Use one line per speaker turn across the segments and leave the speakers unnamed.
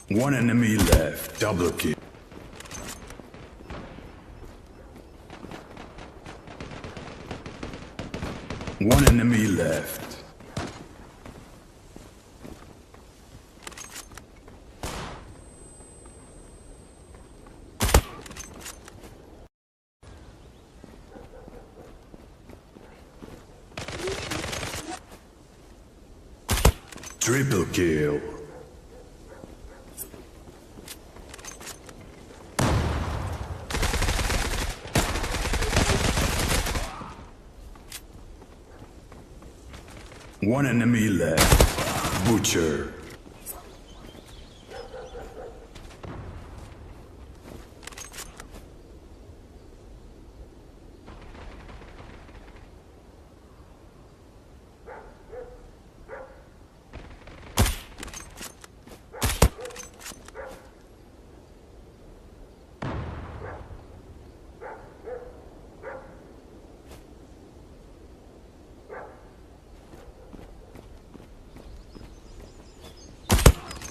One enemy left. Double kill. One enemy left. Triple kill. One enemy left. Butcher.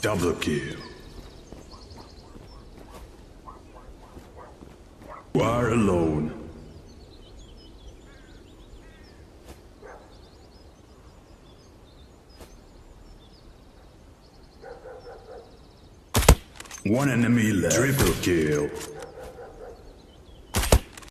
Double kill. You are alone. One enemy left. Triple kill.